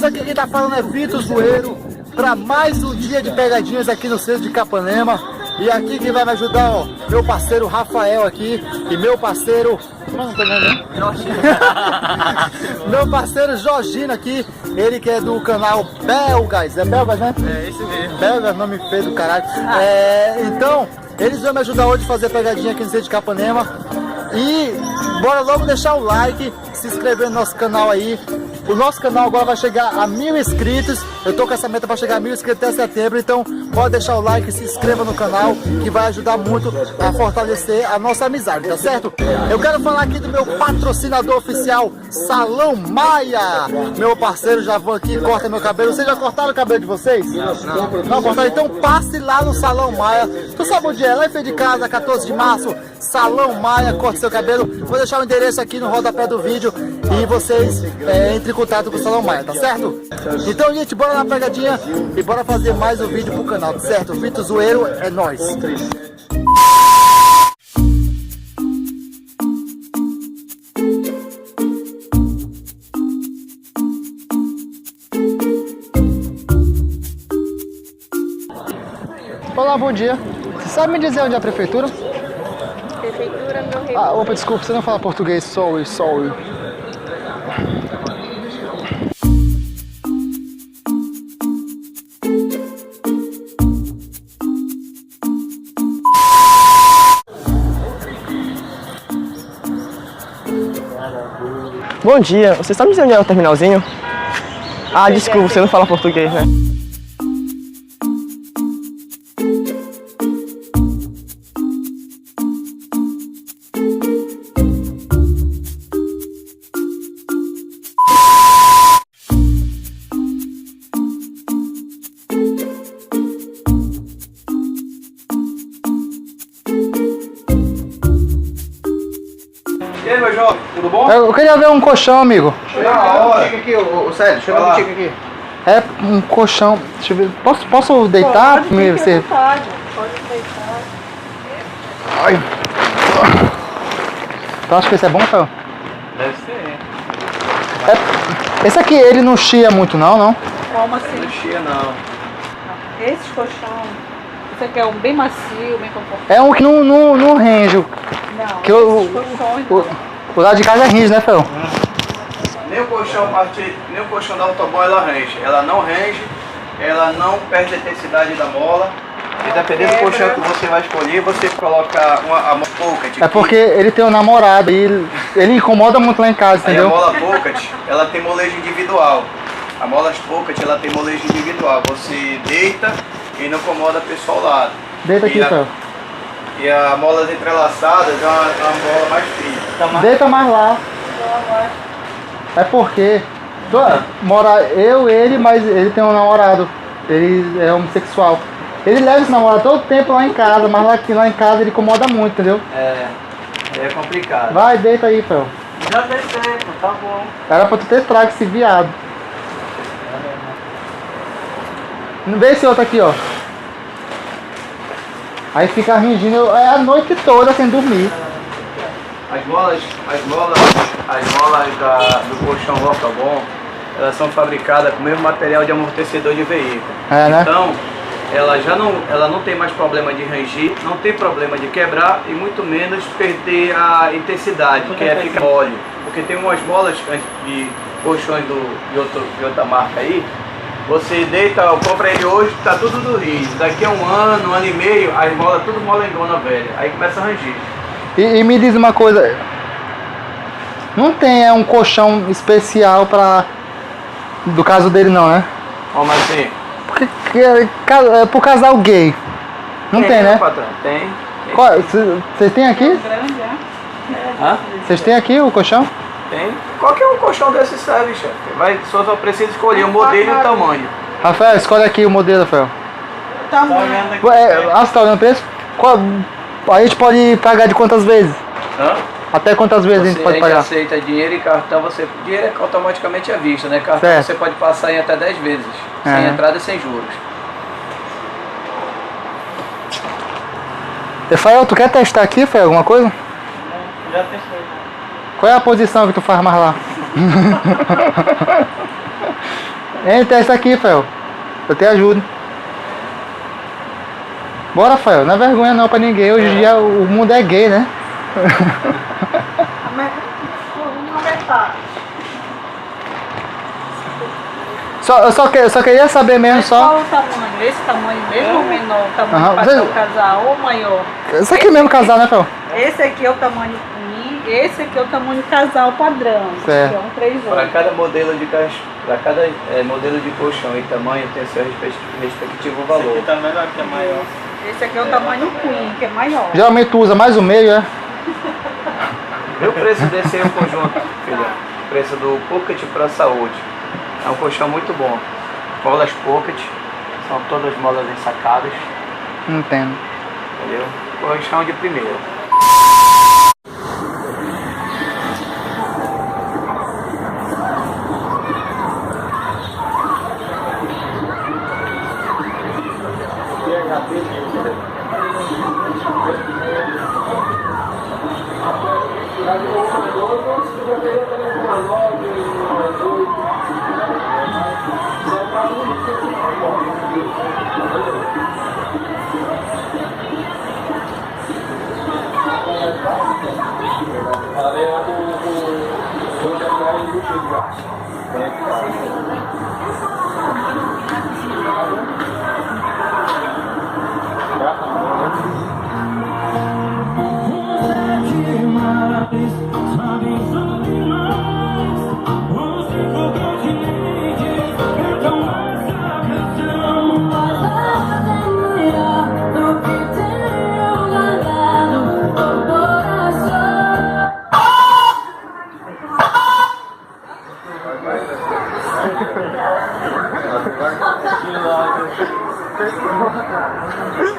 Isso aqui quem tá falando é Vitor Zoeiro, para mais um dia de pegadinhas aqui no centro de Capanema. E aqui quem vai me ajudar, ó, meu parceiro Rafael aqui e meu parceiro... Como é o nome dele? Meu parceiro Jorginho aqui, ele que é do canal Belgas, é Belgas, né? É, esse mesmo. Belgas, nome feio do caralho. Então, eles vão me ajudar hoje a fazer pegadinha aqui no centro de Capanema. E bora logo deixar o like, se inscrever no nosso canal aí. O nosso canal agora vai chegar a 1000 inscritos. Eu tô com essa meta para chegar a 1000 inscritos até setembro. Então pode deixar o like, se inscreva no canal, que vai ajudar muito a fortalecer a nossa amizade, tá certo? Eu quero falar aqui do meu patrocinador oficial, Salão Maia. Meu parceiro já vão aqui, corta meu cabelo. Vocês já cortaram o cabelo de vocês? Não cortaram? Então passe lá no Salão Maia. Tu sabe onde é? Lá em frente de casa, 14 de março. Salão Maia, corte seu cabelo. Vou deixar o endereço aqui no rodapé do vídeo e vocês entrem em contato com o Salão Maia, tá certo? Então, gente, bora na pegadinha e bora fazer mais um vídeo pro canal, tá certo? Vitor Zoeiro, é nóis! Olá, bom dia. Você sabe me dizer onde é a prefeitura? Prefeitura, meu rei. Opa, desculpa, você não fala português, sorry. Bom dia, você sabe dizer onde é o terminalzinho? Ah, desculpa, você não fala português, né? E aí, meu jovem, tudo bom? Eu queria ver um colchão, amigo. Na hora. Chega aqui, Célio, chega no tique aqui. É um colchão. Deixa eu ver. Posso deitar? Pode deitar. Ai. Tu acha que esse é bom, Rafael? Deve ser. Esse aqui, ele não chia muito, não? Como assim? Não chia, não. Esse colchão, esse aqui é um bem macio, bem confortável. É um que não renge. Não, Que esses colchões não. O lado de casa rende, né, Fel? Nem o colchão da Autobom ela range. Ela não range, ela não perde a intensidade da mola. E dependendo do colchão que você vai escolher, você coloca a mola pocket. É porque ele tem um namorado e ele incomoda muito lá em casa, Aí entendeu? a mola pocket, ela tem molejo individual. A mola pocket, ela tem molejo individual. Você deita e não incomoda a pessoa ao lado. Deita aqui, Fel. E a molas entrelaçadas é uma mola mais fina. Deita mais lá. É porque mora eu, ele, mas ele tem um namorado. Ele é homossexual. Ele leva esse namorado todo tempo lá em casa, mas lá em casa ele incomoda muito, entendeu? É complicado. Vai, deita aí, Fel. Já deitei, tá bom. Era pra tu ter trago esse viado. Não vê esse outro aqui, ó. Aí fica ringindo a noite toda sem dormir. As molas do colchão Autobom, elas são fabricadas com o mesmo material de amortecedor de veículo. É, né? Então, ela não tem mais problema de rangir, não tem problema de quebrar e muito menos perder a intensidade, que é ficar mole. Porque tem umas molas de colchões de outra marca aí, você deita, compra ele hoje, tá tudo do rígido. Daqui a um ano e meio, as molas tudo molengona velha, aí começa a rangir. E me diz uma coisa. Não tem um colchão especial do caso dele não, né? Como assim? Porque é pro casal gay. Não tem, né? Patrão? Tem. Vocês têm aqui? Grande, é? Hã? Vocês têm aqui o colchão? Tem. Qualquer um colchão desse serve, chefe. Só precisa escolher o modelo e o tamanho. Rafael, escolhe aqui o modelo, Rafael. Tamanho. Você tá olhando o preço? A gente pode pagar de quantas vezes? Hã? Até quantas vezes a gente pode pagar? aceita dinheiro e cartão, dinheiro é automaticamente à vista, né? Cartão certo. Você pode passar em até 10 vezes, sem entrada e sem juros. Rafael, tu quer testar aqui, Rafael, alguma coisa? Já testei. Qual é a posição que tu faz mais lá? Entra essa aqui, Rafael. Eu te ajudo. Bora, Rafael. Não é vergonha não pra ninguém. Hoje em dia o mundo é gay, né? Uma metade. Eu só queria saber mesmo Mas só. qual o tamanho? Esse tamanho mesmo ou menor? O tamanho Aham, para você- o casal ou maior? Isso aqui mesmo casal, né, Rafael? Esse aqui é o tamanho queen, esse aqui é o tamanho casal padrão. Certo. Que é um 3 Para cada modelo de para cada modelo de colchão e tamanho tem seu respectivo valor. Tá melhor que é maior. Esse aqui é o tamanho queen, que é maior. Geralmente tu usa mais o meio, é? Vê o preço desse aí, o conjunto, filha. O preço do Pocket para saúde. É um colchão muito bom. Molas Pocket, são todas molas ensacadas, Entendo. entendeu? Colchão de primeira.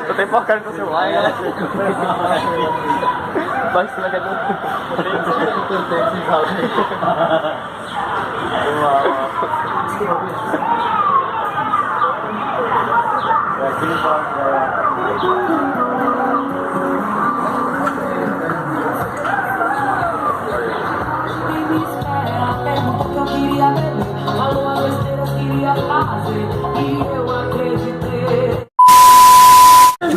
Eu tenho porcaria no celular, né? Vai se naquele. Perguntou que eu queria beber, falou a besteira que queria fazer, e eu acreditei.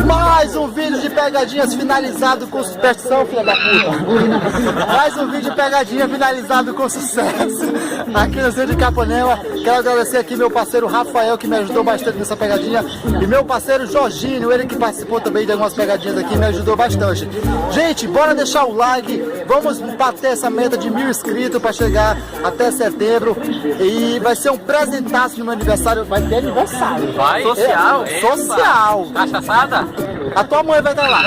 Mais um vídeo de pegadinhas finalizado com sucesso, filha da puta. Mais um vídeo de pegadinha finalizado com sucesso aqui no centro de Capanema. Quero agradecer aqui meu parceiro Rafael, que me ajudou bastante nessa pegadinha, e meu parceiro Jorginho, ele que participou também de algumas pegadinhas aqui, me ajudou bastante. Gente, bora deixar o like, vamos bater essa meta de 1000 inscritos para chegar até setembro, e vai ser um presentaço no meu aniversário. Vai ter aniversário. Vai? Social? Social. Cachaçada? A tua mãe vai estar lá.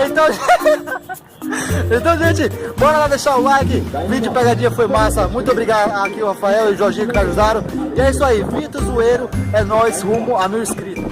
Então... Então, gente, bora lá deixar o like. O vídeo de pegadinha foi massa. Muito obrigado aqui o Rafael e o Jorginho que me ajudaram. E é isso aí, Vitor Zoeiro, é nóis, rumo a 1000 inscritos.